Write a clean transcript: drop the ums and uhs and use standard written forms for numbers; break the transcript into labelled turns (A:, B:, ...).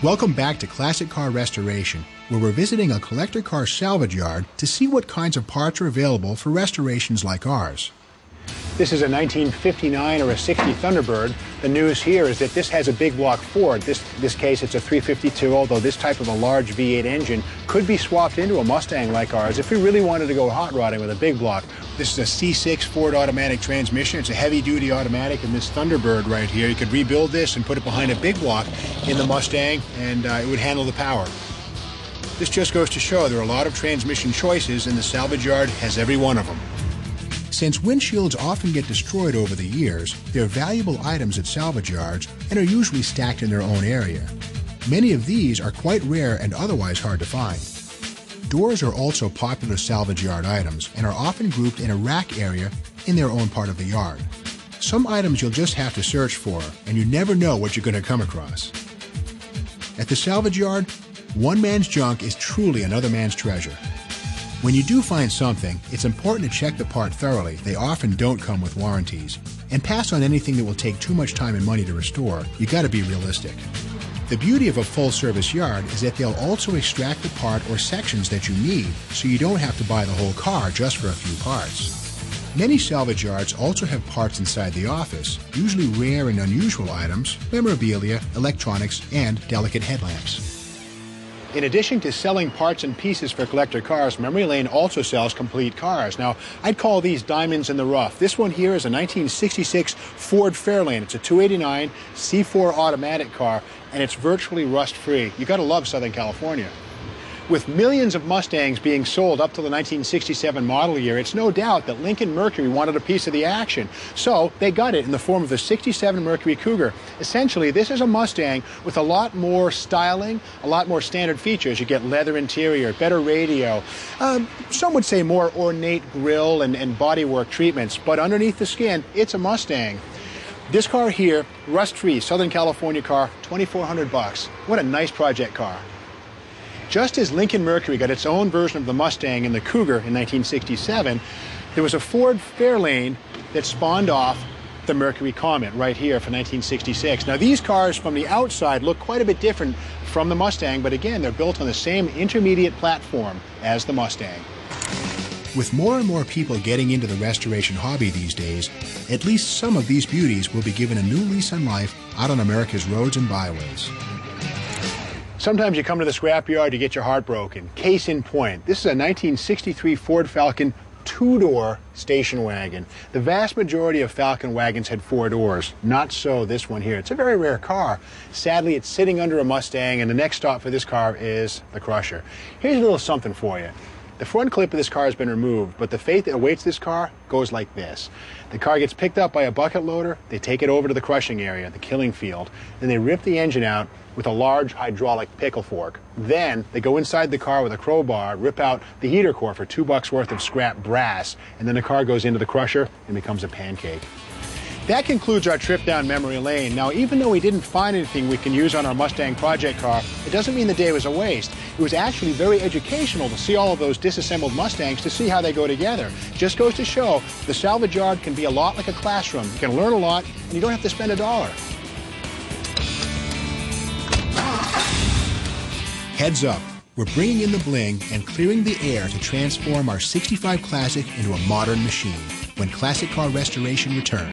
A: Welcome back to Classic Car Restoration, where we're visiting a collector car salvage yard to see what kinds of parts are available for restorations like ours.
B: This is a 1959 or a 60 Thunderbird. The news here is that this has a big block Ford. This case it's a 352, although this type of a large V8 engine could be swapped into a Mustang like ours if we really wanted to go hot rodding with a big block. This is a C64 Ford Automatic Transmission. It's a heavy-duty automatic, and this Thunderbird right here, you could rebuild this and put it behind a big block in the Mustang, and it would handle the power. This just goes to show there are a lot of transmission choices, and the salvage yard has every one of them.
A: Since windshields often get destroyed over the years, they're valuable items at salvage yards and are usually stacked in their own area. Many of these are quite rare and otherwise hard to find. Doors are also popular salvage yard items and are often grouped in a rack area in their own part of the yard. Some items you'll just have to search for, and you never know what you're going to come across. At the salvage yard, one man's junk is truly another man's treasure. When you do find something, it's important to check the part thoroughly. They often don't come with warranties. And pass on anything that will take too much time and money to restore. You gotta be realistic. The beauty of a full-service yard is that they'll also extract the part or sections that you need, so you don't have to buy the whole car just for a few parts. Many salvage yards also have parts inside the office, usually rare and unusual items, memorabilia, electronics, and delicate headlamps.
B: In addition to selling parts and pieces for collector cars, Memory Lane also sells complete cars. Now, I'd call these diamonds in the rough. This one here is a 1966 Ford Fairlane. It's a 289 C4 automatic car, and it's virtually rust-free. You gotta love Southern California. With millions of Mustangs being sold up to the 1967 model year, it's no doubt that Lincoln Mercury wanted a piece of the action. So they got it in the form of a 67 Mercury Cougar. Essentially, this is a Mustang with a lot more styling, a lot more standard features. You get leather interior, better radio, some would say more ornate grille and bodywork treatments, but underneath the skin, it's a Mustang. This car here, rust-free, Southern California car, $2,400. What a nice project car. Just as Lincoln Mercury got its own version of the Mustang and the Cougar in 1967, there was a Ford Fairlane that spawned off the Mercury Comet right here for 1966. Now these cars from the outside look quite a bit different from the Mustang, but again, they're built on the same intermediate platform as the Mustang.
A: With more and more people getting into the restoration hobby these days, at least some of these beauties will be given a new lease on life out on America's roads and byways.
B: Sometimes you come to the scrapyard, you get your heart broken. Case in point, this is a 1963 Ford Falcon two-door station wagon. The vast majority of Falcon wagons had four doors. Not so this one here. It's a very rare car. Sadly, it's sitting under a Mustang, and the next stop for this car is the Crusher. Here's a little something for you. The front clip of this car has been removed, but the fate that awaits this car goes like this. The car gets picked up by a bucket loader, they take it over to the crushing area, the killing field, then they rip the engine out with a large hydraulic pickle fork. Then they go inside the car with a crowbar, rip out the heater core for $2 worth of scrap brass, and then the car goes into the crusher and becomes a pancake. That concludes our trip down memory lane. Now, even though we didn't find anything we can use on our Mustang project car, it doesn't mean the day was a waste. It was actually very educational to see all of those disassembled Mustangs, to see how they go together. Just goes to show the salvage yard can be a lot like a classroom. You can learn a lot, and you don't have to spend $1.
A: Heads up, we're bringing in the bling and clearing the air to transform our 65 Classic into a modern machine when Classic Car Restoration returns.